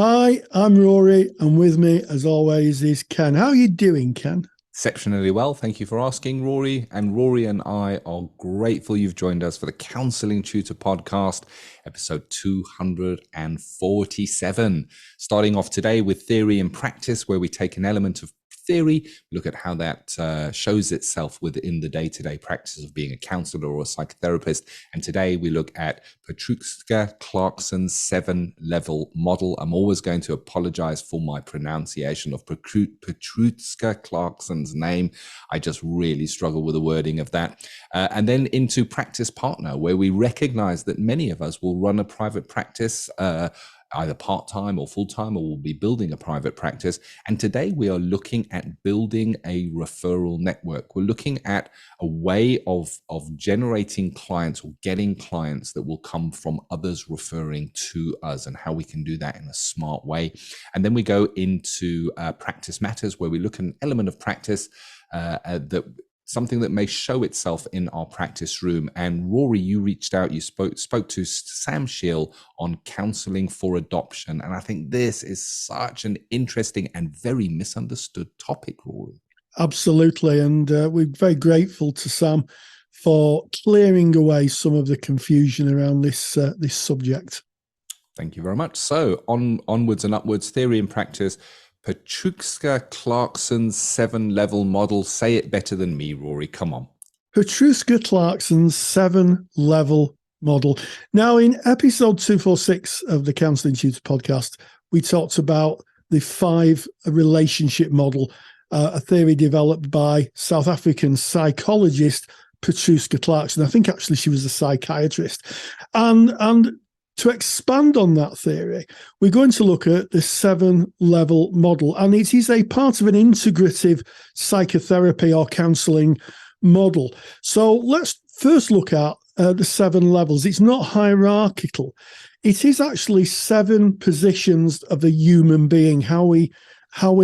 Hi, I'm Rory, and with me, as always, is Ken. How are you doing, Ken? Exceptionally well. Thank you for asking, Rory. And Rory and I are grateful you've joined us for the Counselling Tutor Podcast, episode 247. Starting off today with theory and practice, where we take an element of theory, look at how that shows itself within the day-to-day practice of being a counsellor or a psychotherapist. And today we look at Petruska Clarkson's 7-level model. I'm always going to apologize for my pronunciation of Petruska Clarkson's name. I just really struggle with the wording of that. And then into practice partner, where we recognize that many of us will run a private practice, either part-time or full-time, or we'll be building a private practice. And today we are looking at building a referral network. We're looking at a way of generating clients or getting clients that will come from others referring to us, and how we can do that in a smart way. And then we go into practice matters, where we look at an element of practice something that may show itself in our practice room. And Rory, you reached out, you spoke to Sam Shiel on counselling for adoption. And I think this is such an interesting and very misunderstood topic, Rory. Absolutely. And we're very grateful to Sam for clearing away some of the confusion around this subject. Thank you very much. So onwards and upwards, theory and practice. Petruska Clarkson's 7-level model. Say it better than me, Rory. Come on. Petruska Clarkson's 7-level model. Now, in episode 246 of the Counselling Tutor Podcast, we talked about the 5 relationship model, a theory developed by South African psychologist Petruska Clarkson. I think actually she was a psychiatrist. And to expand on that theory, we're going to look at the 7-level model, and it is a part of an integrative psychotherapy or counselling model. So let's first look at the 7 levels. It's not hierarchical. It is actually 7 positions of the human being, how we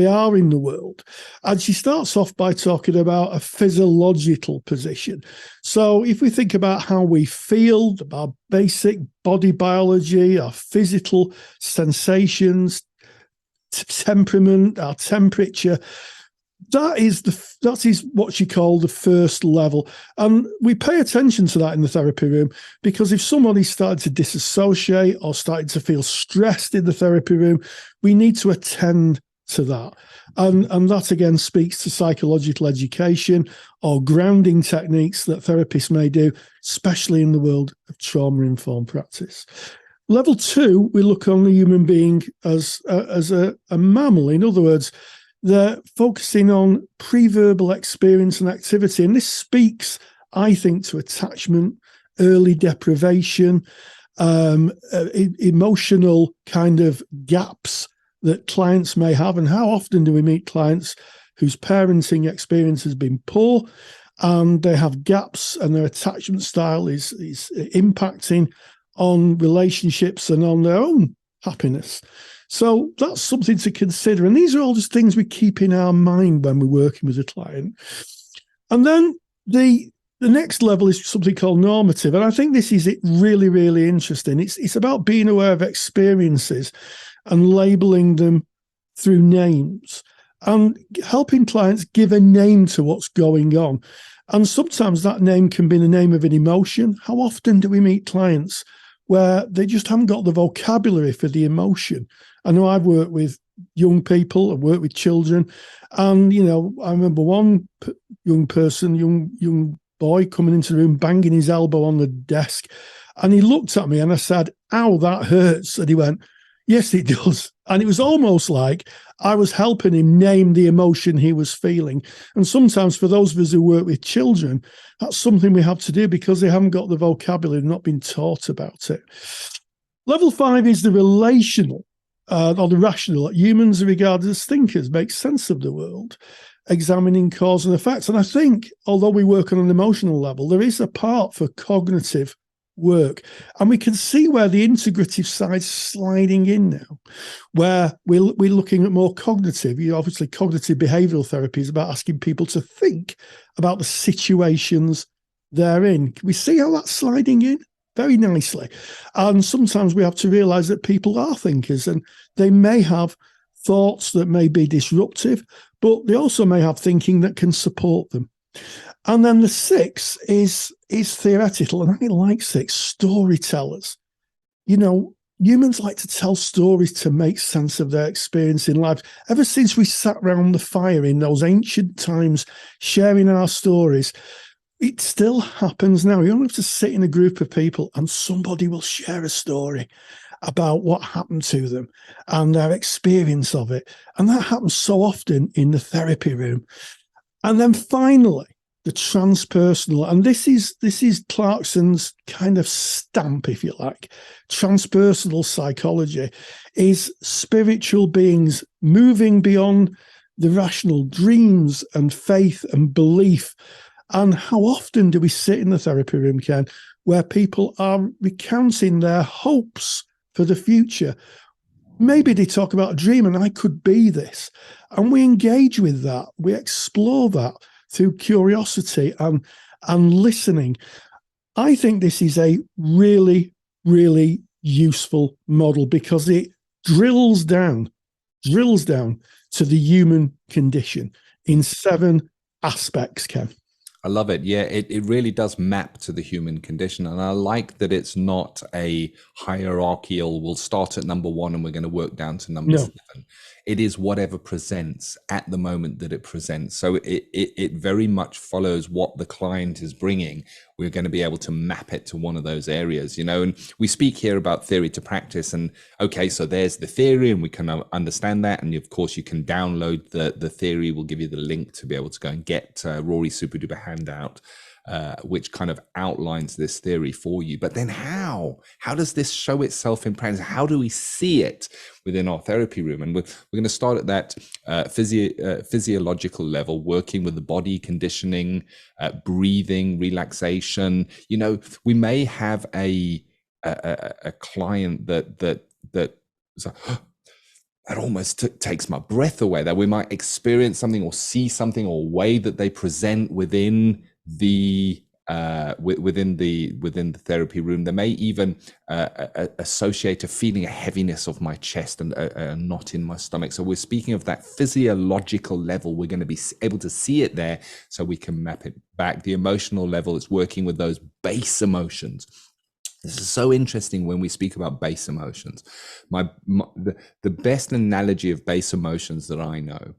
are in the world. And she starts off by talking about a physiological position. So if we think about how we feel, our basic body biology, our physical sensations, temperament, our temperature, that is what she called the first level. And we pay attention to that in the therapy room, because if somebody started to disassociate or started to feel stressed in the therapy room, we need to attend to that. And that again speaks to psychological education or grounding techniques that therapists may do, especially in the world of trauma-informed practice. Level 2, we look on the human being as a mammal. In other words, they're focusing on preverbal experience and activity. And this speaks, I think, to attachment, early deprivation, emotional kind of gaps that clients may have. And how often do we meet clients whose parenting experience has been poor, and they have gaps, and their attachment style is impacting on relationships and on their own happiness? So that's something to consider. And these are all just things we keep in our mind when we're working with a client. And then the next level is something called normative. And I think this is really, really interesting. It's about being aware of experiences and labeling them through names and helping clients give a name to what's going on. And sometimes that name can be the name of an emotion. How often do we meet clients where they just haven't got the vocabulary for the emotion? I know I've worked with young people, I've worked with children, and, I remember one young boy coming into the room, banging his elbow on the desk, and he looked at me and I said, "Ow, that hurts." And he went, "Yes, it does." And it was almost like I was helping him name the emotion he was feeling. And sometimes for those of us who work with children, that's something we have to do because they haven't got the vocabulary, not been taught about it. Level 5 is the relational or the rational. Humans are regarded as thinkers, make sense of the world, examining cause and effects. And I think, although we work on an emotional level, there is a part for cognitive work. And we can see where the integrative side's sliding in now, where we're looking at more cognitive. Obviously, cognitive behavioral therapy is about asking people to think about the situations they're in. Can we see how that's sliding in? very nicely. And sometimes we have to realize that people are thinkers, and they may have thoughts that may be disruptive, but they also may have thinking that can support them. And then the 6 is theoretical, and I like 6, storytellers. Humans like to tell stories to make sense of their experience in life. Ever since we sat around the fire in those ancient times, sharing our stories, it still happens now. You don't have to sit in a group of people and somebody will share a story about what happened to them and their experience of it. And that happens so often in the therapy room. And then finally, the transpersonal, and this is Clarkson's kind of stamp, if you like. Transpersonal psychology is spiritual beings moving beyond the rational, dreams and faith and belief. And how often do we sit in the therapy room, Ken, where people are recounting their hopes for the future? Maybe they talk about a dream and I could be this. And we engage with that. We explore that through curiosity and listening. I think this is a really, really useful model because it drills down to the human condition in 7 aspects, Ken. I love it. Yeah, it really does map to the human condition. And I like that it's not a hierarchical, we'll start at number 1 and we're going to work down to number 7. It is whatever presents at the moment that it presents. So it very much follows what the client is bringing. We're going to be able to map it to one of those areas, and we speak here about theory to practice. And okay, so there's the theory and we can understand that. And of course you can download the theory. We'll give you the link to be able to go and get Rory's super duper handout, which kind of outlines this theory for you. But then how does this show itself in practice? How do we see it within our therapy room? And we're going to start at that physiological level, working with the body, conditioning, breathing, relaxation. We may have a client that almost takes my breath away, that we might experience something or see something or way that they present within the therapy room. They may even associate a feeling, a heaviness of my chest and a knot in my stomach. So we're speaking of that physiological level. We're going to be able to see it there so we can map it back. The emotional level is working with those base emotions. This is so interesting when we speak about base emotions. The best analogy of base emotions that I know,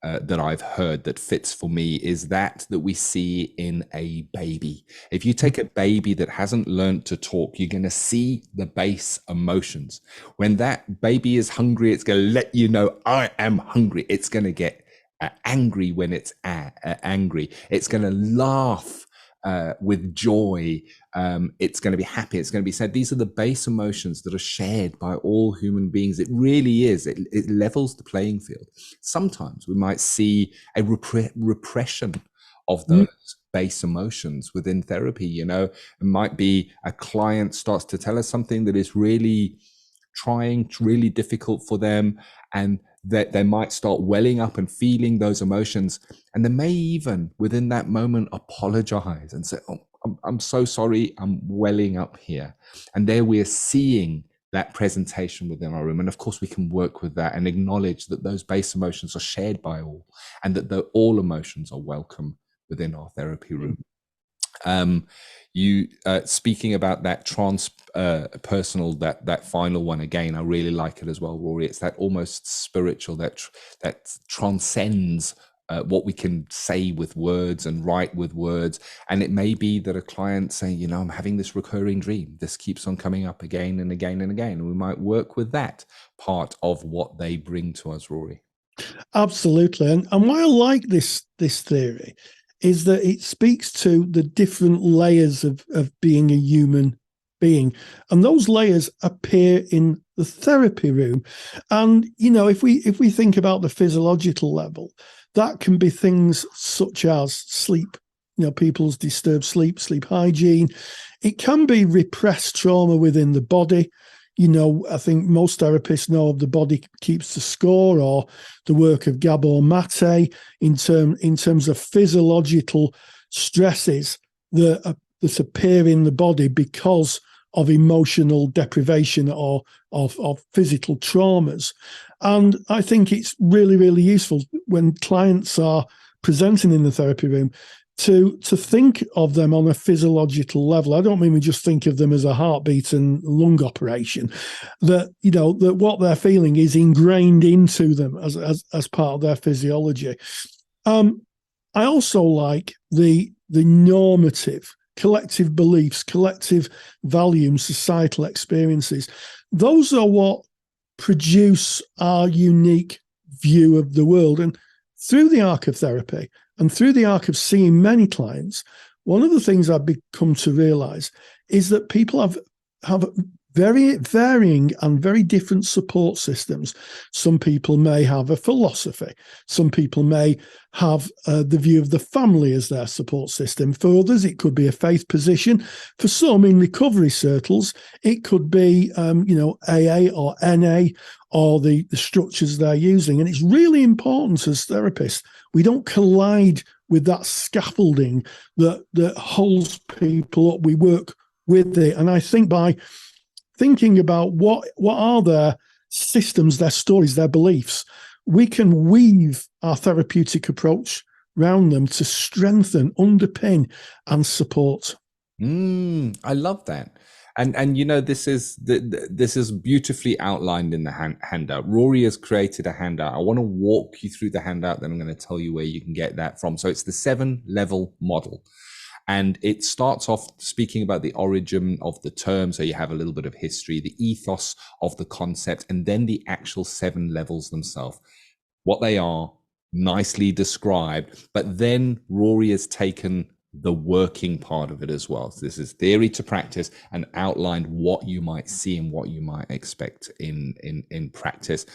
that I've heard that fits for me, is that we see in a baby. If you take a baby that hasn't learned to talk, you're going to see the base emotions. When that baby is hungry, it's going to let you know, I am hungry. It's going to get angry when it's angry. It's going to laugh with joy. It's going to be happy. It's going to be sad. These are the base emotions that are shared by all human beings. It really is. It levels the playing field. Sometimes we might see a repression of those base emotions within therapy. It might be a client starts to tell us something that is really really difficult for them, and that they might start welling up and feeling those emotions. And they may even within that moment apologize and say, oh, I'm so sorry, I'm welling up here. And there we are seeing that presentation within our room. And of course we can work with that and acknowledge that those base emotions are shared by all, and that all emotions are welcome within our therapy room. You speaking about that personal, that final one again, I really like it as well, Rory. It's that almost spiritual that transcends what we can say with words and write with words. And it may be that a client saying, I'm having this recurring dream. This keeps on coming up again and again and again. And we might work with that part of what they bring to us, Rory. Absolutely. And why I like this theory is that it speaks to the different layers of being a human being. And those layers appear in the therapy room. And, if we think about the physiological level, that can be things such as sleep, people's disturbed sleep hygiene. It can be repressed trauma within the body. I think most therapists know of the body keeps the score, or the work of Gabor Mate in terms of physiological stresses that appear in the body because of emotional deprivation or of physical traumas. And I think it's really, really useful when clients are presenting in the therapy room to think of them on a physiological level. I don't mean we just think of them as a heartbeat and lung operation, that what they're feeling is ingrained into them as part of their physiology. I also like the normative, collective beliefs, collective values, societal experiences. Those are what produce our unique view of the world. And through the arc of therapy and through the arc of seeing many clients, one of the things I've become to realize is that people have very varying and very different support systems. Some people may have a philosophy. Some people may have the view of the family as their support system. For others, it could be a faith position. For some, in recovery circles, it could be, AA or NA or the structures they're using. And it's really important as therapists, we don't collide with that scaffolding that holds people up. We work with it. And I think by thinking about what are their systems, their stories, their beliefs, we can weave our therapeutic approach around them to strengthen, underpin, and support. I love that. And this is beautifully outlined in the handout. Rory has created a handout. I want to walk you through the handout, then I'm going to tell you where you can get that from. So it's the 7-level model. And it starts off speaking about the origin of the term. So you have a little bit of history, the ethos of the concept, and then the actual 7 levels themselves, what they are, nicely described. But then Rory has taken the working part of it as well. So this is theory to practice and outlined what you might see and what you might expect in practice.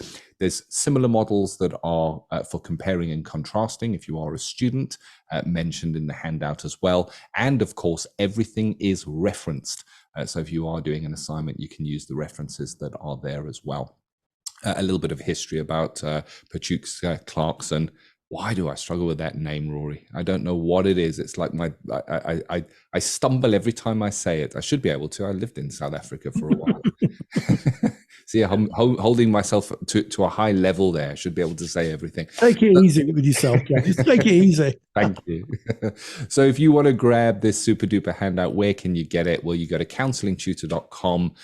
There's similar models that are for comparing and contrasting if you are a student, mentioned in the handout as well. And of course, everything is referenced. So if you are doing an assignment, you can use the references that are there as well. A little bit of history about Petruska Clarkson. Why do I struggle with that name, Rory? I don't know what it is. It's like I stumble every time I say it. I should be able to. I lived in South Africa for a while. See, I'm holding myself to a high level there. I should be able to say everything. Take it easy with yourself, Jeff. Take it easy. Thank you. So if you want to grab this super duper handout, where can you get it? Well, you go to counsellingtutor.com,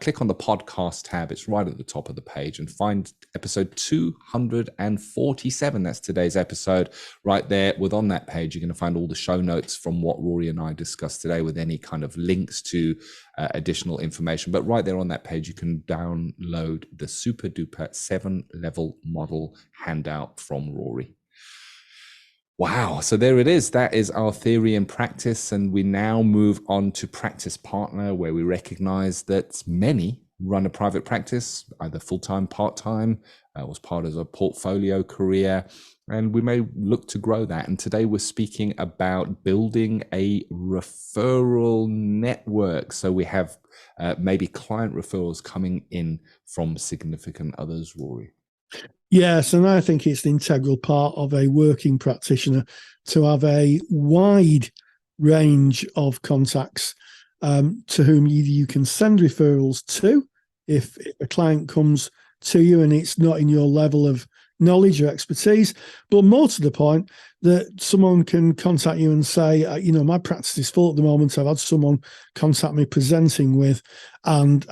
click on the podcast tab. It's right at the top of the page, and find episode 247. That's today's episode right there. On that page, you're going to find all the show notes from what Rory and I discussed today with any kind of links to additional information. But right there on that page, you can download the super duper 7-level model handout from Rory. Wow. So there it is. That is our theory and practice. And we now move on to practice partner, where we recognize that many run a private practice, either full-time, part-time, was part of a portfolio career, and we may look to grow that. And today we're speaking about building a referral network. So we have maybe client referrals coming in from significant others, Rory. Yes, and I think it's an integral part of a working practitioner to have a wide range of contacts to whom either you can send referrals to if a client comes to you and it's not in your level of knowledge or expertise, but more to the point that someone can contact you and say, my practice is full at the moment. I've had someone contact me presenting with, and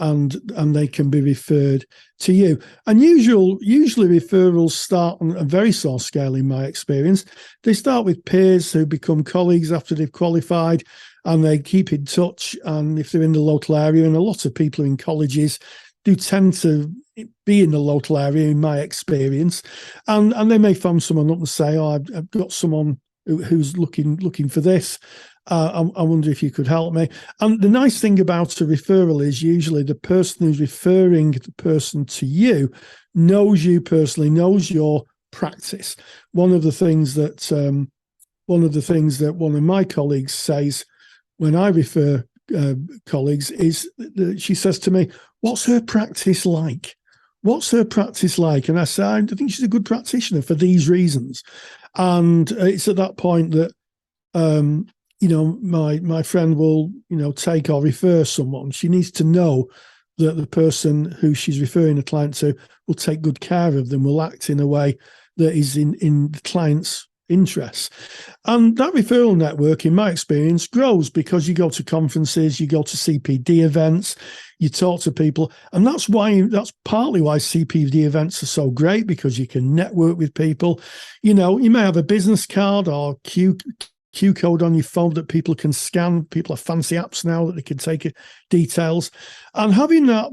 they can be referred to you. And usually referrals start on a very small scale. In my experience, they start with peers who become colleagues after they've qualified, and they keep in touch. And if they're in the local area, and a lot of people in colleges do tend to be in the local area, in my experience, and they may phone someone up and say, I've got someone who's looking for this. I wonder if you could help me. And the nice thing about a referral is usually the person who's referring the person to you knows you personally, knows your practice. One of the things that one of my colleagues says when I refer colleagues is that she says to me, "What's her practice like? What's her practice like?" And I say, "I think she's a good practitioner for these reasons." And it's at that point that my friend will, take or refer someone. She needs to know that the person who she's referring a client to will take good care of them, will act in a way that is in the client's interests. And that referral network, in my experience, grows because you go to conferences, you go to CPD events, you talk to people. And that's partly why CPD events are so great, because you can network with people. You may have a business card or Q code on your phone that people can scan. People have fancy apps now that they can take details. And having that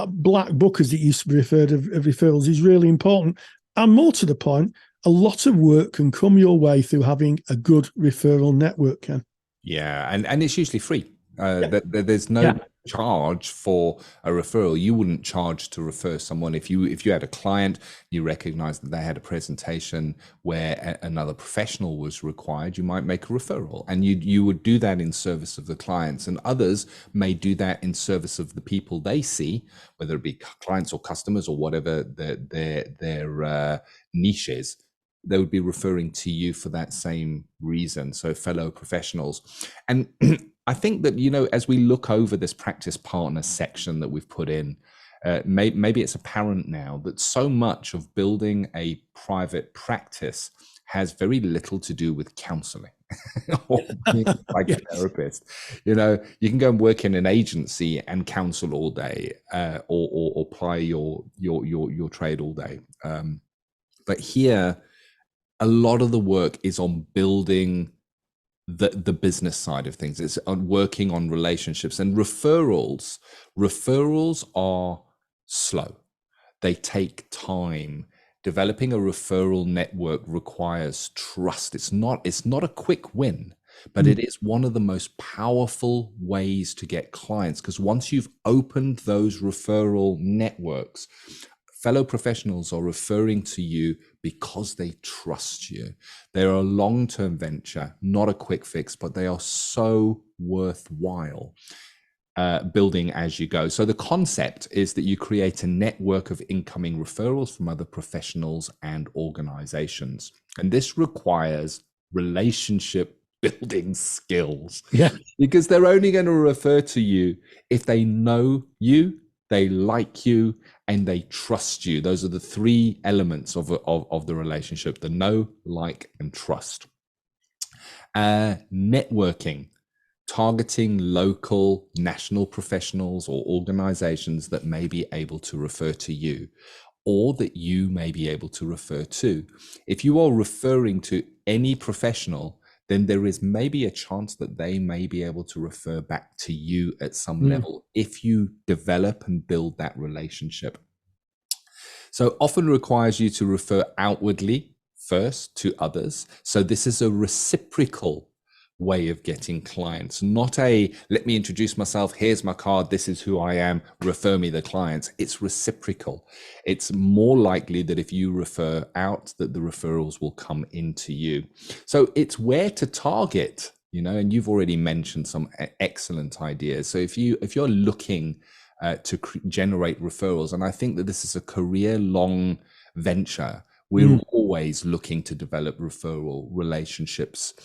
black book, as it used to be referred of referrals, is really important. And more to the point, a lot of work can come your way through having a good referral network, Ken. Yeah, and it's usually free. There's no charge for a referral. You wouldn't charge to refer someone if you had a client, you recognize that they had a presentation where another professional was required, you might make a referral, and you would do that in service of the clients, and others may do that in service of the people they see, whether it be clients or customers or whatever their niche is. They would be referring to you for that same reason. So fellow professionals. And I think that, as we look over this practice partner section that we've put in, maybe it's apparent now that so much of building a private practice has very little to do with counselling or being like a therapist. You can go and work in an agency and counsel all day, or ply your trade all day. But here, a lot of the work is on building the business side of things. It's on working on relationships, and referrals are slow. They take time. Developing a referral network requires trust. It's not a quick win, but it is one of the most powerful ways to get clients, because once you've opened those referral networks, fellow professionals are referring to you because they trust you. They're a long-term venture, not a quick fix, but they are so worthwhile building as you go. So the concept is that you create a network of incoming referrals from other professionals and organizations. And this requires relationship building skills. Yeah. Because they're only going to refer to you if they know you, they like you, and they trust you. Those are the three elements of the relationship: the know, like, and trust. Networking, targeting local, national professionals or organizations that may be able to refer to you, or that you may be able to refer to. If you are referring to any professional, then there is maybe a chance that they may be able to refer back to you at some level if you develop and build that relationship. So often requires you to refer outwardly first to others. So this is a reciprocal way of getting clients, not a let me introduce myself, here's my card, this is who I am, refer me the clients. It's reciprocal. It's more likely that if you refer out, that the referrals will come into you. So it's where to target, and you've already mentioned some excellent ideas. So if you're looking to generate referrals, and I think that this is a career-long venture, we're always looking to develop referral relationships.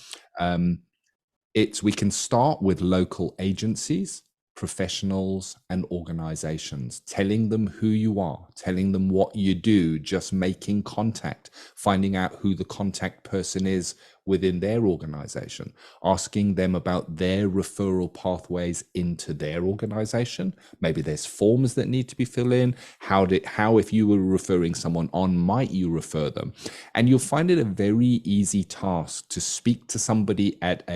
We can start with local agencies, professionals, and organizations, telling them who you are, telling them what you do, just making contact, finding out who the contact person is within their organization, asking them about their referral pathways into their organization. Maybe there's forms that need to be filled in. How if you were referring someone on, might you refer them? And you'll find it a very easy task to speak to somebody at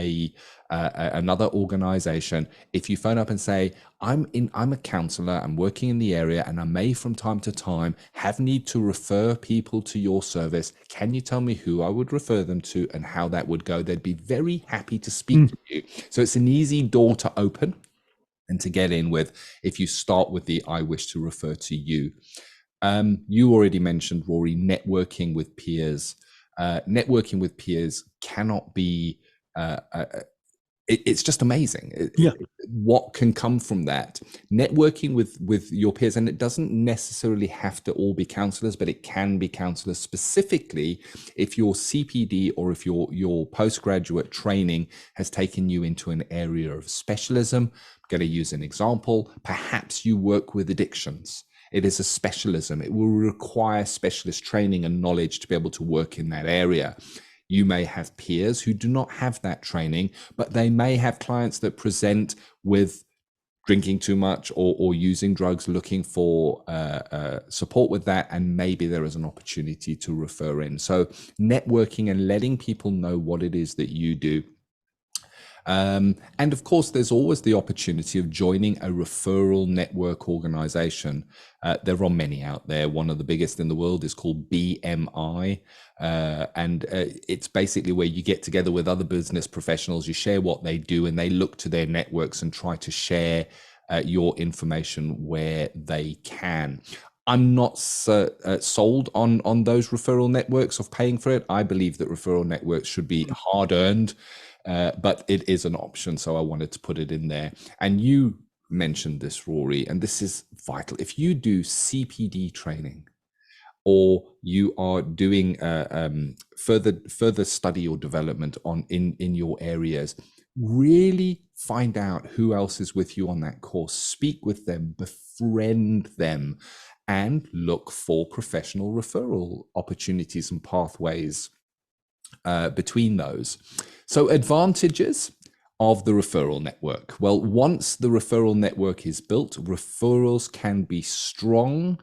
another organization. If you phone up and say, I'm a counselor, I'm working in the area, and I may from time to time have need to refer people to your service. Can you tell me who I would refer them to and how that would go? They'd be very happy to speak to you. So it's an easy door to open and to get in with if you start with the I wish to refer to you. You already mentioned, Rory, networking with peers. Networking with peers cannot be it's just amazing Yeah. what can come from that. Networking with your peers, and it doesn't necessarily have to all be counselors, but it can be counselors, specifically if your CPD or if your postgraduate training has taken you into an area of specialism. I'm going to use an example. Perhaps you work with addictions. It is a specialism. It will require specialist training and knowledge to be able to work in that area. You may have peers who do not have that training, but they may have clients that present with drinking too much or using drugs, looking for support with that, and maybe there is an opportunity to refer in. So networking and letting people know what it is that you do. And of course, there's always the opportunity of joining a referral network organization. There are many out there. One of the biggest in the world is called BMI. And it's basically where you get together with other business professionals, you share what they do, and they look to their networks and try to share your information where they can. I'm not sold on those referral networks of paying for it. I believe that referral networks should be hard earned. But it is an option, so I wanted to put it in there. And you mentioned this, Rory, and this is vital. If you do CPD training, or you are doing further study or development in your areas, really find out who else is with you on that course. Speak with them, befriend them, and look for professional referral opportunities and pathways between those. So advantages of the referral network. Well, once the referral network is built, referrals can be strong,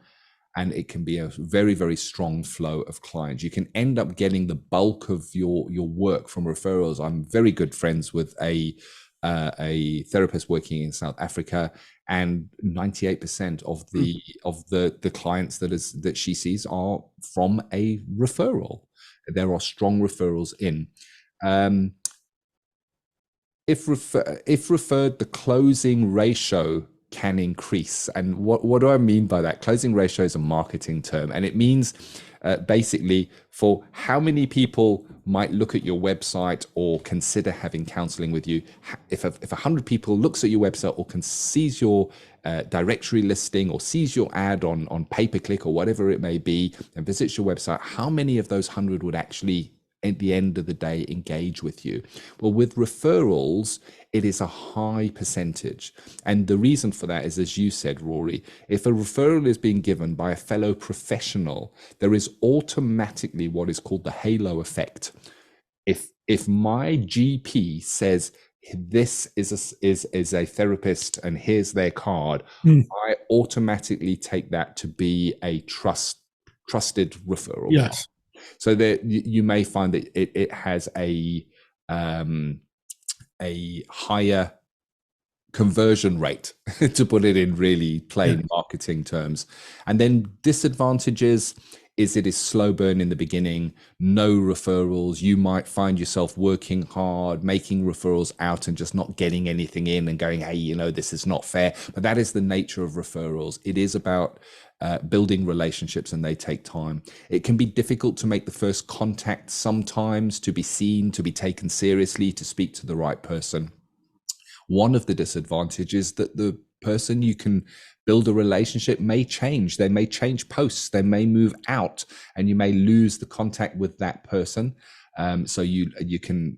and it can be a very, very strong flow of clients. You can end up getting the bulk of your work from referrals. I'm very good friends with a therapist working in South Africa, and 98% of the clients that she sees are from a referral. There are strong referrals in. If referred, the closing ratio can increase. And what do I mean by that? Closing ratio is a marketing term, and it means basically for how many people might look at your website or consider having counseling with you. If 100 people looks at your website or sees your directory listing or sees your ad on pay-per-click or whatever it may be and visits your website, how many of those 100 would actually at the end of the day engage with you? Well, with referrals, it is a high percentage. And the reason for that is, as you said, Rory, if a referral is being given by a fellow professional, there is automatically what is called the halo effect. If my GP says this is a therapist and here's their card, I automatically take that to be a trusted referral. Yes. So that you may find that it has a higher conversion rate, to put it in really plain marketing terms. And then disadvantages is it is slow burn in the beginning, no referrals. You might find yourself working hard, making referrals out and just not getting anything in and going, hey, this is not fair. But that is the nature of referrals. It is about building relationships, and they take time. It can be difficult to make the first contact sometimes, to be seen, to be taken seriously, to speak to the right person. One of the disadvantages that the person you can build a relationship may change. They may change posts, they may move out, and you may lose the contact with that person. So you can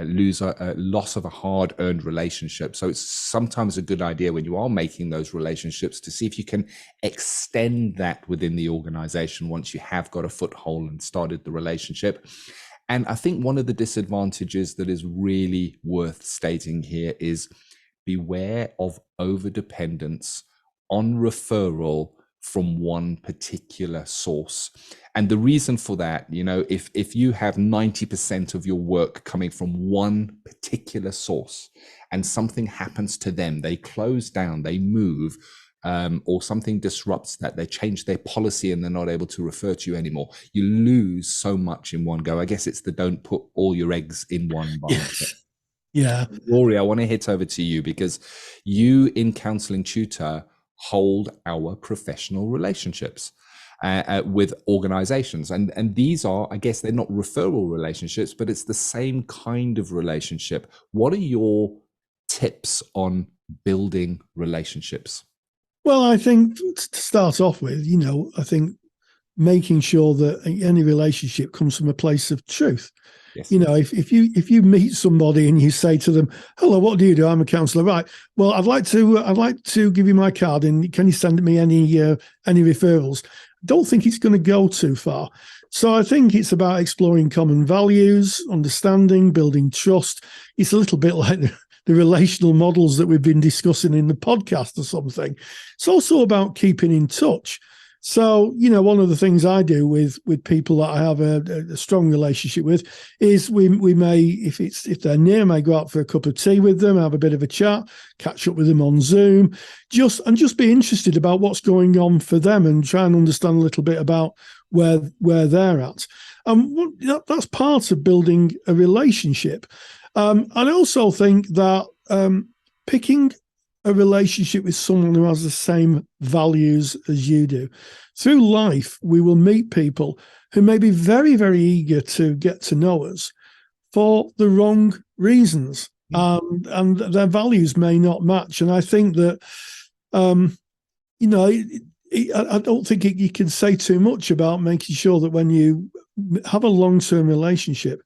lose a loss of a hard-earned relationship. So it's sometimes a good idea when you are making those relationships to see if you can extend that within the organization once you have got a foothold and started the relationship. And I think one of the disadvantages that is really worth stating here is beware of overdependence on referral from one particular source. And the reason for that, if you have 90% of your work coming from one particular source and something happens to them, they close down, they move, or something disrupts that, they change their policy and they're not able to refer to you anymore, you lose so much in one go. I guess it's the don't put all your eggs in one basket. Yeah. Rory, I want to hit over to you because you in Counselling Tutor hold our professional relationships. with organizations. And these are, I guess, they're not referral relationships, but it's the same kind of relationship. What are your tips on building relationships? Well, I think to start off with, I think making sure that any relationship comes from a place of truth. Yes. If you meet somebody and you say to them, "Hello, what do you do?" "I'm a counsellor." "Right. Well, I'd like to give you my card, and can you send me any referrals?" Don't think it's going to go too far. So I think it's about exploring common values, understanding, building trust. It's a little bit like the relational models that we've been discussing in the podcast or something. It's also about keeping in touch. So, one of the things I do with people that I have a strong relationship with is we may, if they're near, may go out for a cup of tea with them, have a bit of a chat, catch up with them on Zoom, just be interested about what's going on for them and try and understand a little bit about where they're at. That's part of building a relationship. I also think that picking a relationship with someone who has the same values as you do. Through life, we will meet people who may be very, very eager to get to know us for the wrong reasons, and their values may not match. And I think that, I don't think you can say too much about making sure that when you have a long-term relationship,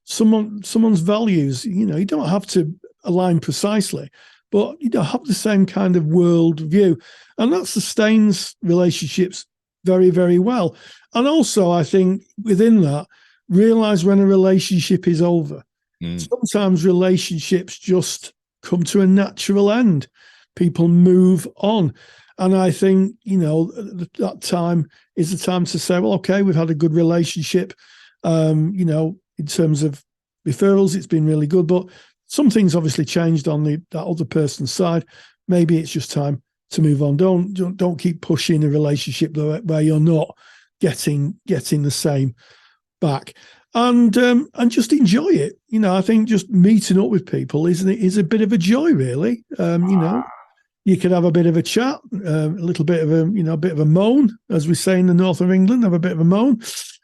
someone's values, you don't have to align precisely, but have the same kind of world view, and that sustains relationships very, very well. And also, I think within that, realize when a relationship is over. Sometimes relationships just come to a natural end. People move on, and I think that time is the time to say, well, okay, we've had a good relationship. In terms of referrals, it's been really good, but some things obviously changed on that other person's side. Maybe it's just time to move on. Don't keep pushing a relationship where you're not getting the same back, and just enjoy it. I think just meeting up with people is a bit of a joy, really. You could have a bit of a chat, a little bit of a bit of a moan, as we say in the north of England. Have a bit of a moan,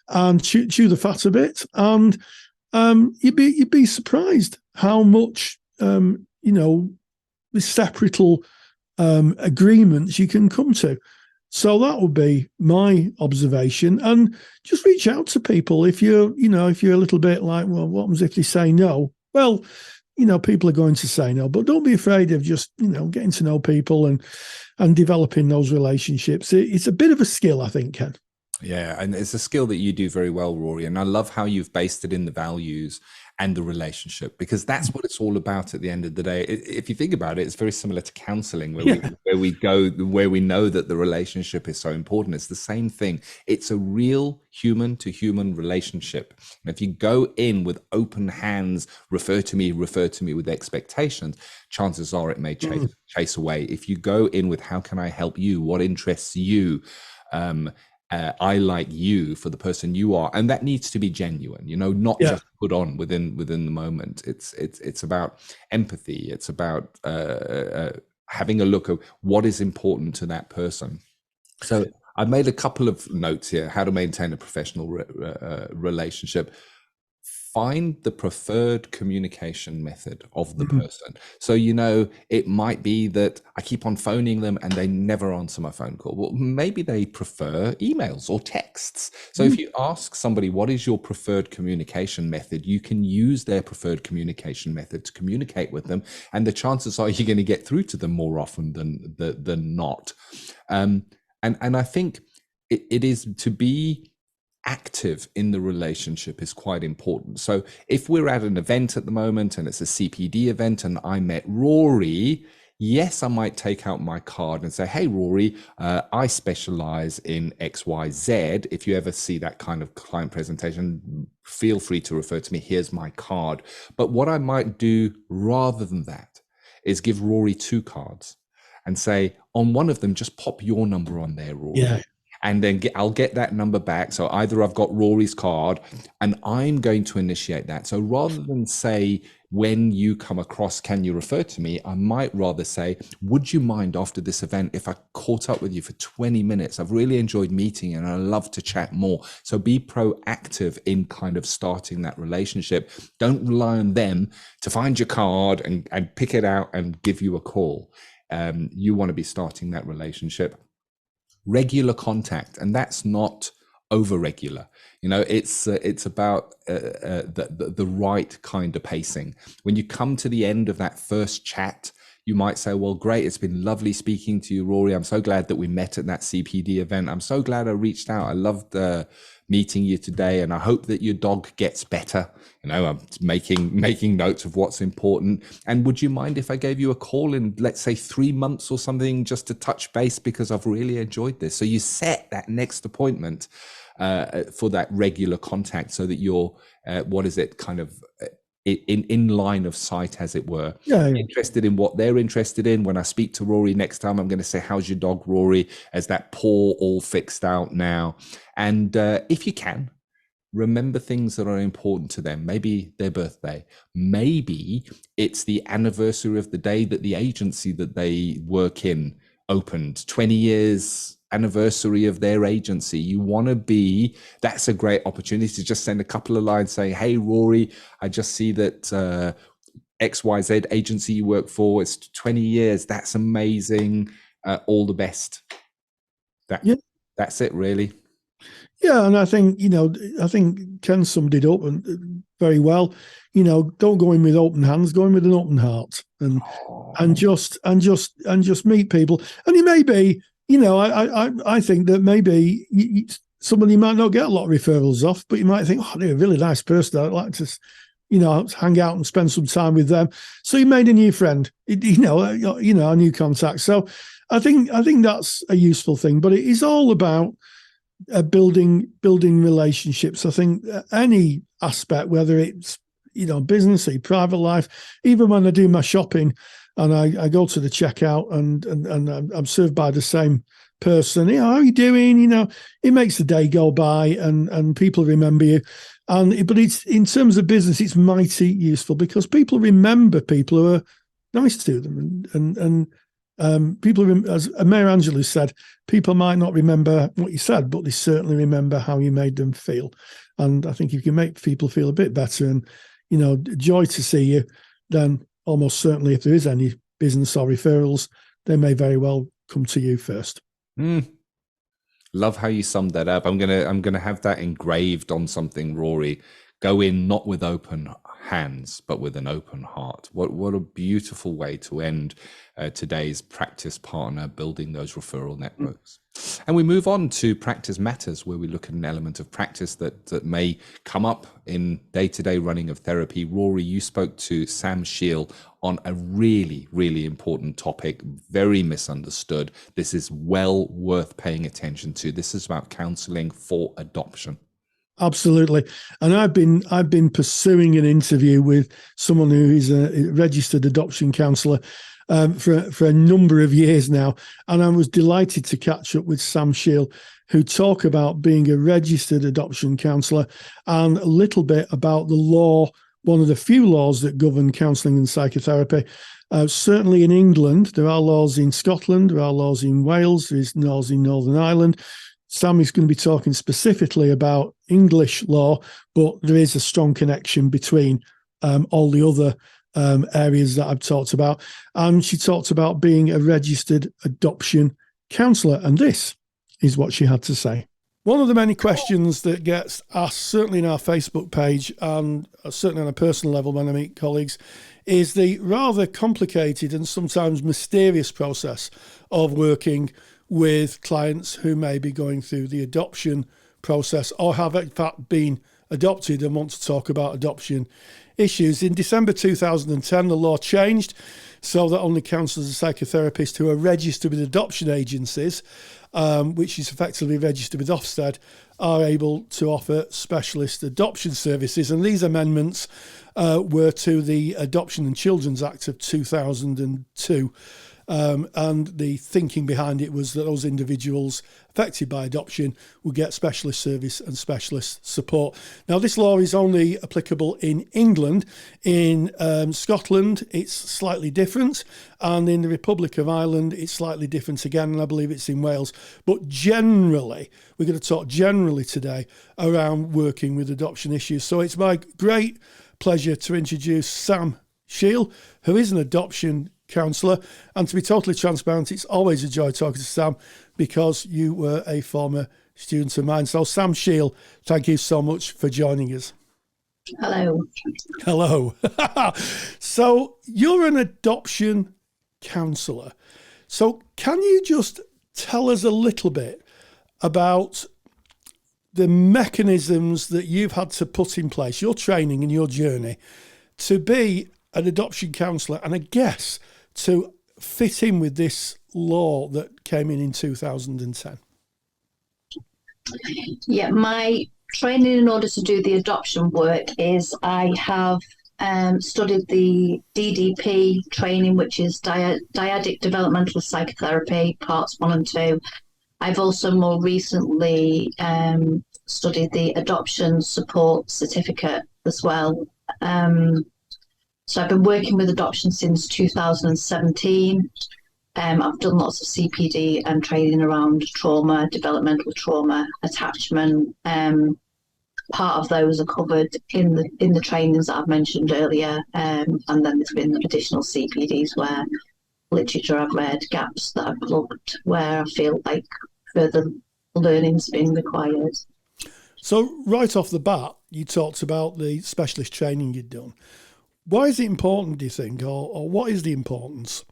and chew the fat a bit, and you'd be surprised how much reciprocal agreements you can come to. So that would be my observation, and just reach out to people if you're a little bit like, well, what happens if they say no? Well, people are going to say no, but don't be afraid of just getting to know people and developing those relationships. It's a bit of a skill, I think, Ken. Yeah, and it's a skill that you do very well, Rory. And I love how you've based it in the values and the relationship, because that's what it's all about at the end of the day. If you think about it, it's very similar to counseling, where we know that the relationship is so important. It's the same thing. It's a real human to human relationship. And if you go in with open hands, refer to me with expectations, chances are it may chase away. If you go in with, how can I help you? What interests you? I like you for the person you are, and that needs to be genuine, not just put on within the moment. It's about empathy. It's about having a look at what is important to that person. So I've made a couple of notes here: how to maintain a professional relationship. Find the preferred communication method of the person. So, it might be that I keep on phoning them and they never answer my phone call. Well, maybe they prefer emails or texts. So if you ask somebody, what is your preferred communication method? You can use their preferred communication method to communicate with them. And the chances are you're going to get through to them more often than not. And I think it is to be active in the relationship is quite important. So if we're at an event at the moment and it's a CPD event and I met Rory, yes, I might take out my card and say, hey, Rory, I specialize in XYZ. If you ever see that kind of client presentation, feel free to refer to me. Here's my card. But what I might do rather than that is give Rory 2 cards and say, on one of them, just pop your number on there, Rory. Yeah. And then I'll get that number back. So either I've got Rory's card and I'm going to initiate that. So rather than say, when you come across, can you refer to me? I might rather say, would you mind after this event if I caught up with you for 20 minutes? I've really enjoyed meeting and I love to chat more. So be proactive in kind of starting that relationship. Don't rely on them to find your card and pick it out and give you a call. You want to be starting that relationship. Regular contact, and that's not over regular. It's about the right kind of pacing. When you come to the end of that first chat, you might say, well, great, it's been lovely speaking to you, Rory. I'm so glad that we met at that CPD event. I'm so glad I reached out. I loved meeting you today, and I hope that your dog gets better. I'm making notes of what's important. And would you mind if I gave you a call in, let's say, 3 months or something, just to touch base, because I've really enjoyed this. So you set that next appointment for that regular contact, so that you're in line of sight, as it were. Interested in what they're interested in. When I speak to Rory next time, I'm going to say, how's your dog, Rory? Is that paw all fixed out now? And if you can, remember things that are important to them. Maybe their birthday. Maybe it's the anniversary of the day that the agency that they work in opened, 20 years anniversary of their agency. You want to be, that's a great opportunity to just send a couple of lines saying, hey, Rory, I just see that XYZ agency you work for, it's 20 years. That's amazing. All the best. That's it, really. Yeah, and I think Ken summed it up very well. Don't go in with open hands, go in with an open heart, and just meet people. And it may be, I think that maybe somebody might not get a lot of referrals off, but you might think, oh, they're a really nice person. I'd like to, hang out and spend some time with them. So you made a new friend, a new contact. So I think that's a useful thing. But it is all about building relationships. I think any aspect, whether it's business or private life, even when I do my shopping and I go to the checkout and I'm served by the same person, how are you doing? It makes the day go by and people remember you. But it's, in terms of business, it's mighty useful because people remember people who are nice to them and people, as Mayor Angelou said, people might not remember what you said, but they certainly remember how you made them feel. And I think if you can make people feel a bit better and, joy to see you, then almost certainly if there is any business or referrals, they may very well come to you first. Love how you summed that up. I'm gonna have that engraved on something, Rory. Go in not with open hands, but with an open heart. What a beautiful way to end today's practice partner, building those referral networks. And we move on to Practice Matters, where we look at an element of practice that may come up in day-to-day running of therapy. Rory, you spoke to Sam Shiel on a really, really important topic, very misunderstood. This is well worth paying attention to. This is about counselling for adoption. Absolutely. And I've been pursuing an interview with someone who is a registered adoption counsellor for a number of years now. And I was delighted to catch up with Sam Shiel, who talk about being a registered adoption counsellor and a little bit about the law, one of the few laws that govern counselling and psychotherapy. Certainly in England, there are laws in Scotland, there are laws in Wales, there's laws in Northern Ireland. Sam is going to be talking specifically about English law, but there is a strong connection between all the other areas that I've talked about. And she talked about being a registered adoption counsellor. And this is what she had to say. One of the many questions that gets asked, certainly in our Facebook page and certainly on a personal level when I meet colleagues, is the rather complicated and sometimes mysterious process of working with clients who may be going through the adoption process or have in fact been adopted and want to talk about adoption issues. In December 2010, the law changed so that only counsellors and psychotherapists who are registered with adoption agencies, which is effectively registered with Ofsted, are able to offer specialist adoption services. And these amendments were to the Adoption and Children's Act of 2002. And the thinking behind it was that those individuals affected by adoption would get specialist service and specialist support. Now, this law is only applicable in England. In Scotland, it's slightly different. And in the Republic of Ireland, it's slightly different again. And I believe it's in Wales. But generally, we're going to talk generally today around working with adoption issues. So it's my great pleasure to introduce Sam Shiel, who is an adoption counsellor. And to be totally transparent, it's always a joy talking to Sam because you were a former student of mine. So Sam Shiel, thank you so much for joining us. Hello. Hello. So you're an adoption counsellor. So can you just tell us a little bit about the mechanisms that you've had to put in place, your training and your journey to be an adoption counsellor, and I guess to fit in with this law that came in 2010? Yeah, my training in order to do the adoption work is I have studied the DDP training, which is dyadic developmental psychotherapy, parts 1 and 2. I've also more recently studied the adoption support certificate as well. So I've been working with adoption since 2017. I've done lots of CPD and training around trauma, developmental trauma, attachment. Part of those are covered in the trainings that I've mentioned earlier. And then there's been additional CPDs where literature I've read, gaps that I've plugged, where I feel like further learning's been required. So right off the bat, you talked about the specialist training you'd done. Why is it important, do you think, or what is the importance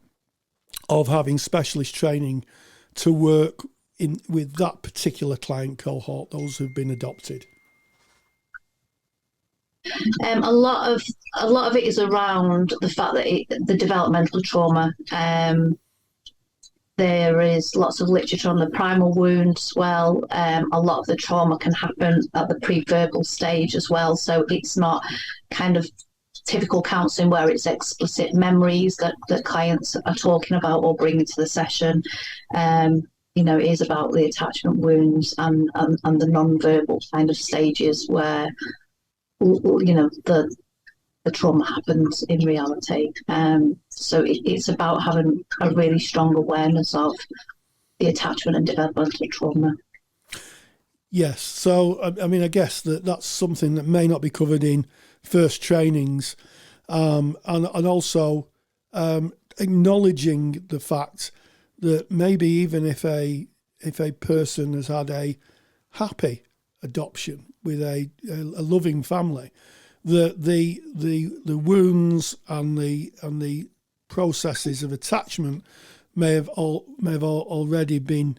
of having specialist training to work with that particular client cohort, those who've been adopted? A lot of it is around the fact that the developmental trauma. There is lots of literature on the primal wound as well. A lot of the trauma can happen at the preverbal stage as well. So it's not kind of typical counselling where it's explicit memories that clients are talking about or bringing to the session. It is about the attachment wounds and the non-verbal kind of stages where, the trauma happens in reality. So it's about having a really strong awareness of the attachment and developmental trauma. Yes. So, I mean, I guess that's something that may not be covered in first trainings, and also acknowledging the fact that maybe even if a person has had a happy adoption with a loving family, that the wounds and the processes of attachment may have already been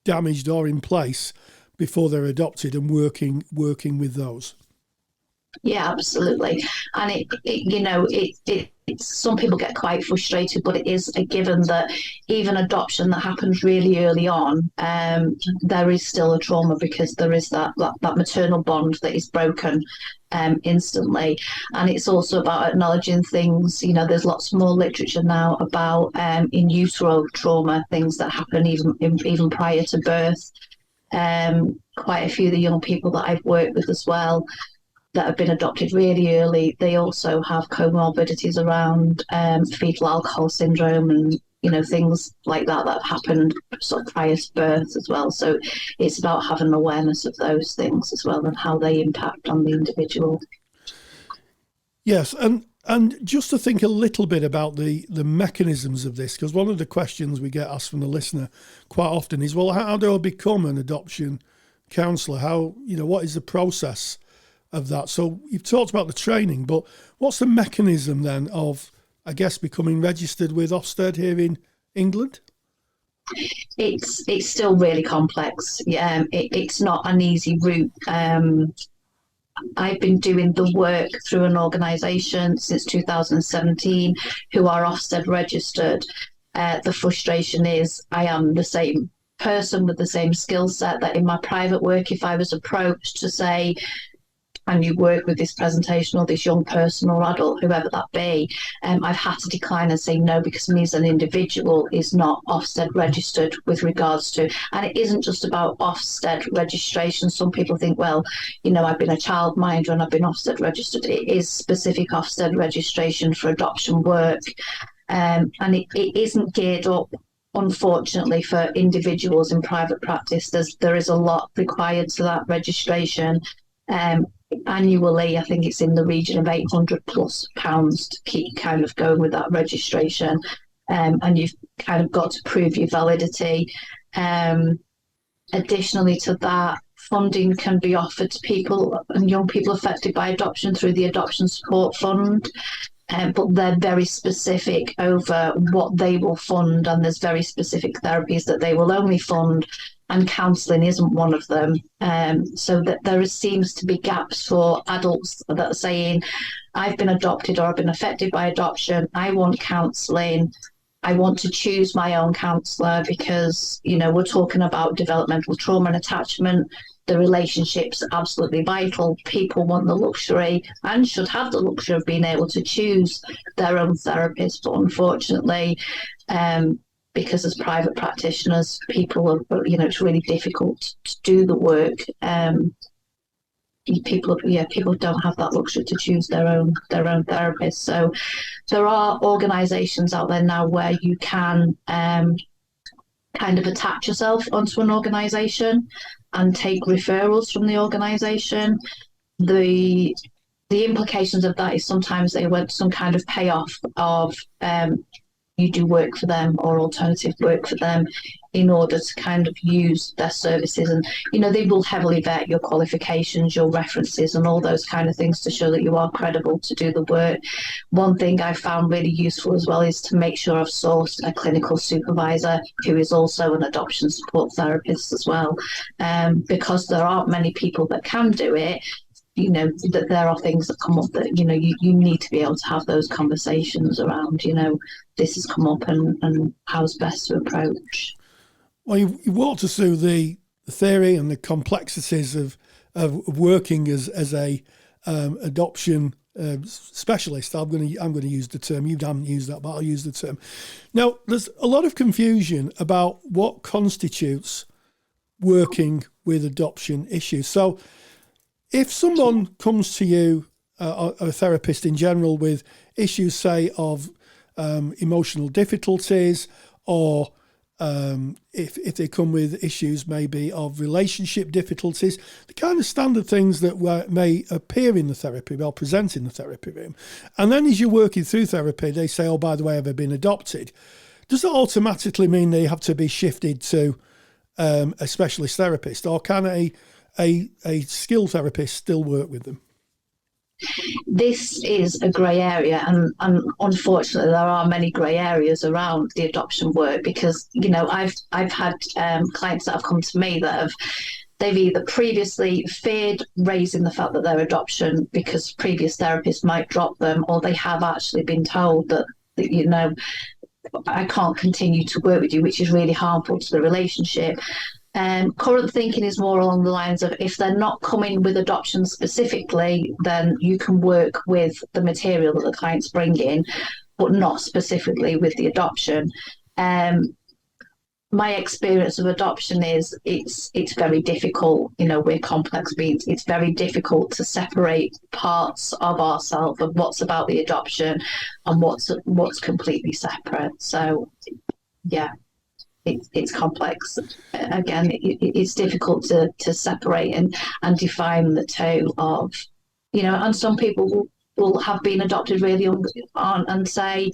damaged or in place before they're adopted, and working with those. Yeah, absolutely. And it some people get quite frustrated, but it is a given that even adoption that happens really early on, there is still a trauma because there is that maternal bond that is broken instantly. And it's also about acknowledging things. There's lots more literature now about in utero trauma, things that happen even prior to birth. Quite a few of the young people that I've worked with as well that have been adopted really early, they also have comorbidities around fetal alcohol syndrome and things like that have happened sort of prior to birth as well. So it's about having awareness of those things as well and how they impact on the individual. Yes, and just to think a little bit about the mechanisms of this, because one of the questions we get asked from the listener quite often is, well, how do I become an adoption counsellor? How, what is the process of that? So you've talked about the training, but what's the mechanism then of, I guess, becoming registered with Ofsted here in England? It's still really complex. It's not an easy route. I've been doing the work through an organisation since 2017 who are Ofsted registered. The frustration is I am the same person with the same skill set that in my private work, if I was approached to say, and you work with this presentation or this young person or adult, whoever that be, I've had to decline and say no, because me as an individual is not Ofsted registered with regards to, and it isn't just about Ofsted registration. Some people think, well, I've been a childminder and I've been Ofsted registered. It is specific Ofsted registration for adoption work, and it isn't geared up, unfortunately, for individuals in private practice. There is a lot required to that registration. Annually, I think it's in the region of £800+ to keep kind of going with that registration, and you've kind of got to prove your validity. Additionally to that, funding can be offered to people and young people affected by adoption through the Adoption Support Fund. But they're very specific over what they will fund, and there's very specific therapies that they will only fund, and counselling isn't one of them. So that there seems to be gaps for adults that are saying, I've been adopted or I've been affected by adoption, I want counselling, I want to choose my own counsellor, because, we're talking about developmental trauma and attachment. The relationship's absolutely vital. People want the luxury and should have the luxury of being able to choose their own therapist. But unfortunately, because as private practitioners, people are, it's really difficult to do the work. People don't have that luxury to choose their own therapist. So there are organisations out there now where you can kind of attach yourself onto an organisation and take referrals from the organisation. The implications of that is sometimes they want some kind of payoff of you do work for them or alternative work for them in order to kind of use their services. And, they will heavily vet your qualifications, your references and all those kind of things to show that you are credible to do the work. One thing I found really useful as well is to make sure I've sourced a clinical supervisor who is also an adoption support therapist as well, because there aren't many people that can do it. That there are things that come up that, you need to be able to have those conversations around, this has come up and how's best to approach. Well, you walked us through the theory and the complexities of working as a adoption specialist. I'm going to use the term. You haven't used that, but I'll use the term. Now, there's a lot of confusion about what constitutes working with adoption issues. So if someone comes to you, a therapist in general, with issues, say, of emotional difficulties, or if they come with issues maybe of relationship difficulties, the kind of standard things that may appear in the therapy or present in the therapy room. And then as you're working through therapy, they say, oh, by the way, have I been adopted? Does that automatically mean they have to be shifted to a specialist therapist, or can a skilled therapist still work with them? This is a grey area, and unfortunately there are many grey areas around the adoption work, because I've had clients that have come to me that they've either previously feared raising the fact that they're adoption because previous therapists might drop them, or they have actually been told that I can't continue to work with you, which is really harmful to the relationship. Current thinking is more along the lines of, if they're not coming with adoption specifically, then you can work with the material that the clients bring in, but not specifically with the adoption. My experience of adoption is it's very difficult. We're complex beings. It's very difficult to separate parts of ourselves of what's about the adoption and what's completely separate. So, yeah. It's complex. Again, it's difficult to separate and define the two of, and some people will have been adopted really young on and say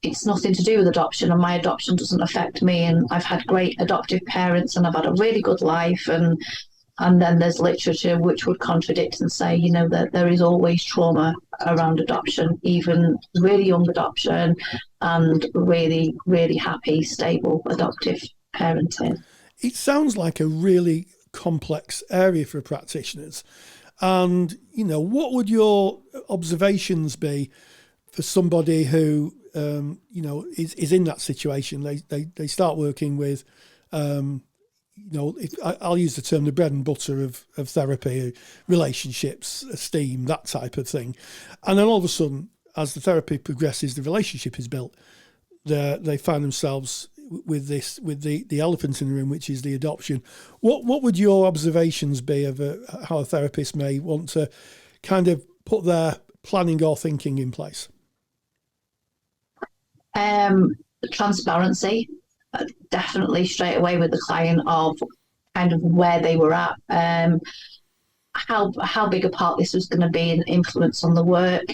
it's nothing to do with adoption and my adoption doesn't affect me, and I've had great adoptive parents and I've had a really good life, and then there's literature which would contradict and say, that there is always trauma around adoption, even really young adoption and really, really happy, stable adoptive parenting. It sounds like a really complex area for practitioners. And, what would your observations be for somebody who, is in that situation? They start working with I'll use the term the bread and butter of therapy, relationships, esteem, that type of thing. And then all of a sudden, as the therapy progresses, the relationship is built. They find themselves with the elephant in the room, which is the adoption. What would your observations be of how a therapist may want to kind of put their planning or thinking in place? Transparency, definitely straight away with the client of kind of where they were at, how big a part this was going to be an influence on the work.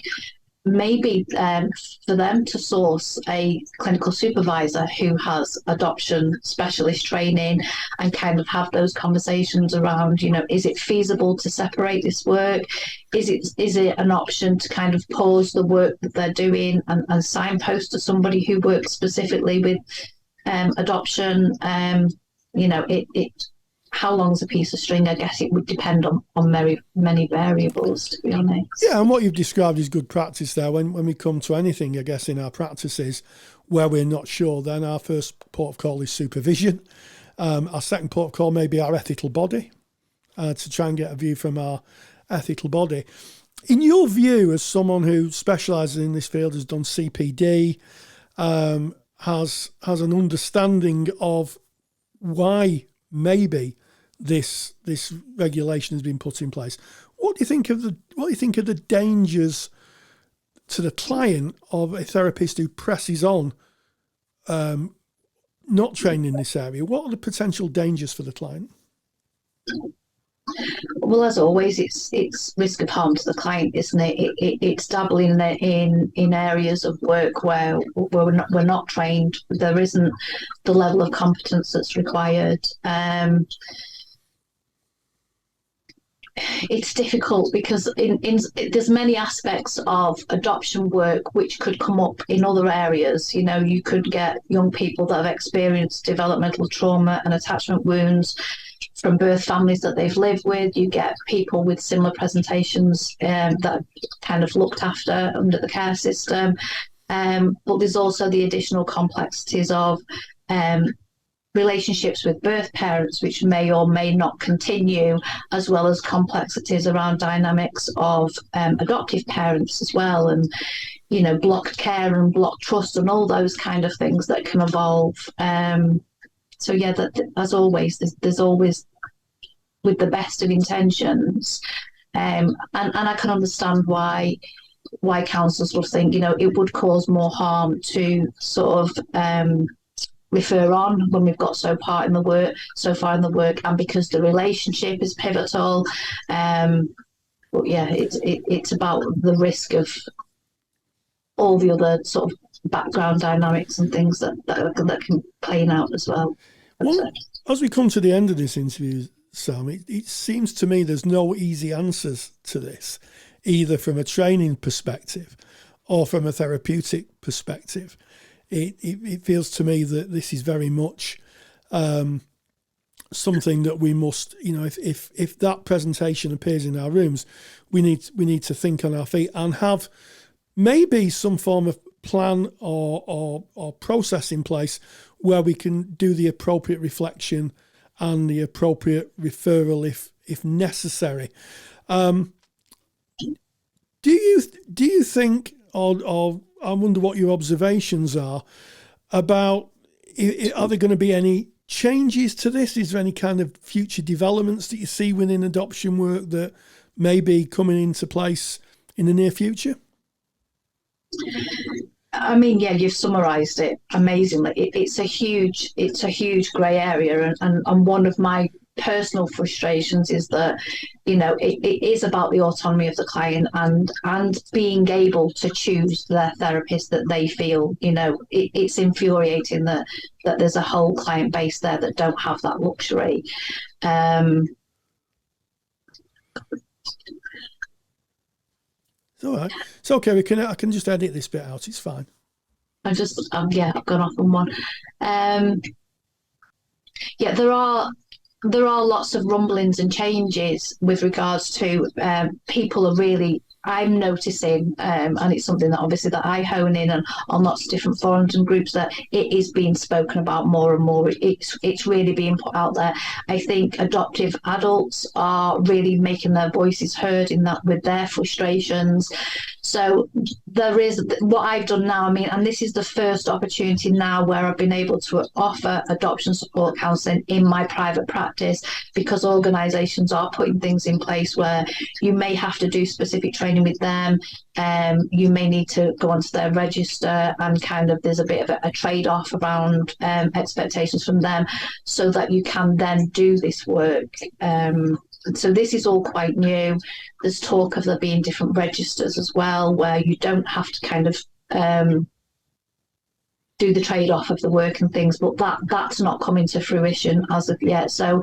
Maybe for them to source a clinical supervisor who has adoption specialist training and kind of have those conversations around, is it feasible to separate this work? Is it an option to kind of pause the work that they're doing and signpost to somebody who works specifically with adoption? How long's a piece of string? I guess it would depend on many variables, to be honest. Yeah, and what you've described is good practice there. When we come to anything, I guess, in our practices where we're not sure, then our first port of call is supervision. Our second port of call may be our ethical body, to try and get a view from our ethical body. In your view, as someone who specialises in this field, has done CPD, has an understanding of why maybe this regulation has been put in place. What do you think of the dangers to the client of a therapist who presses on, not trained in this area? What are the potential dangers for the client? Well, as always, it's risk of harm to the client, isn't it? It's dabbling in areas of work where we're not trained. There isn't the level of competence that's required. It's difficult because there's many aspects of adoption work which could come up in other areas. You could get young people that have experienced developmental trauma and attachment wounds from birth families that they've lived with. You get people with similar presentations that are kind of looked after under the care system. But there's also the additional complexities of relationships with birth parents, which may or may not continue, as well as complexities around dynamics of adoptive parents as well, and blocked care and blocked trust and all those kind of things that can evolve. So yeah, that as always, there's always, with the best of intentions, and I can understand why counsellors will think it would cause more harm to sort of refer on when we've got so far in the work, and because the relationship is pivotal. But yeah, it's about the risk of all the other sort of background dynamics and things that can play out as well. Well, as we come to the end of this interview, Sam, it seems to me there's no easy answers to this, either from a training perspective or from a therapeutic perspective. It feels to me that this is very much something that we must, if that presentation appears in our rooms, we need to think on our feet and have maybe some form of plan or process in place where we can do the appropriate reflection and the appropriate referral if necessary. Do you think, or I wonder what your observations are about, are there going to be any changes to this? Is there any kind of future developments that you see within adoption work that may be coming into place in the near future? I mean, yeah, you've summarised it amazingly. It's a huge grey area, and one of my personal frustrations is that it is about the autonomy of the client and being able to choose their therapist that they feel. It's infuriating that there's a whole client base there that don't have that luxury. It's all right. It's okay. I can just edit this bit out. It's fine. I've gone off on one. There are lots of rumblings and changes with regards to people are really I'm noticing, and it's something that obviously that I hone in on lots of different forums and groups, that it is being spoken about more and more. It's really being put out there. I think adoptive adults are really making their voices heard in that, with their frustrations. So there is what I've done now. I mean, and this is the first opportunity now where I've been able to offer adoption support counselling in my private practice, because organisations are putting things in place where you may have to do specific training with them. You may need to go onto their register, and kind of there's a bit of a trade-off around expectations from them, so that you can then do this work. So this is all quite new. There's talk of there being different registers as well, where you don't have to kind of do the trade-off of the work and things, but that's not coming to fruition as of yet. So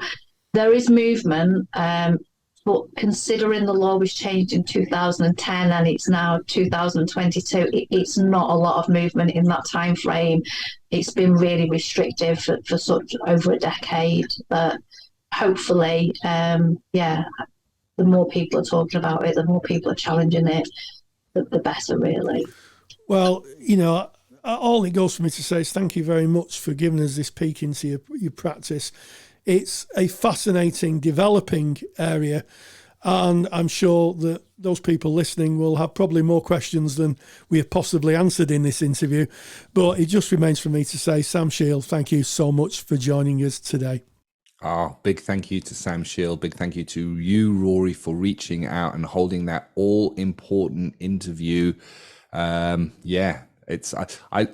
there is movement, but considering the law was changed in 2010 and it's now 2022, it's not a lot of movement in that time frame. It's been really restrictive for such over a decade, but hopefully, the more people are talking about it, the more people are challenging it, the better, really. Well, all it goes for me to say is thank you very much for giving us this peek into your practice. It's a fascinating, developing area, and I'm sure that those people listening will have probably more questions than we have possibly answered in this interview. But it just remains for me to say, Sam Shiel, thank you so much for joining us today. Big thank you to Sam Shiel. Big thank you to you, Rory, for reaching out and holding that all-important interview. I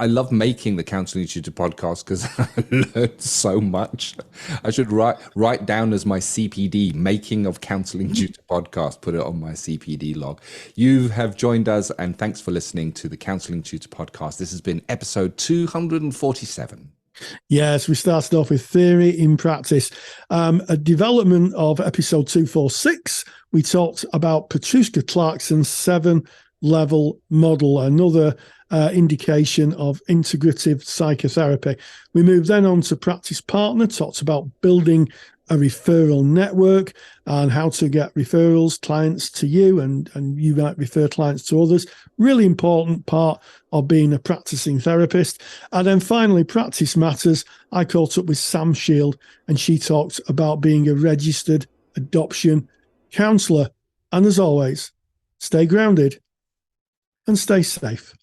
love making the Counselling Tutor podcast because I learned so much. I should write down as my CPD, making of Counselling Tutor podcast, put it on my CPD log. You have joined us, and thanks for listening to the Counselling Tutor podcast. This has been episode 247. Yes, we started off with theory in practice. A development of episode 246, we talked about Petruska Clarkson's 7-level model, another indication of integrative psychotherapy. We moved then on to practice partner, talked about building a referral network and how to get referrals, clients to you, and you might refer clients to others. Really important part of being a practicing therapist. And then finally, practice matters. I caught up with Sam Shiel, and she talked about being a registered adoption counsellor. And as always, stay grounded and stay safe.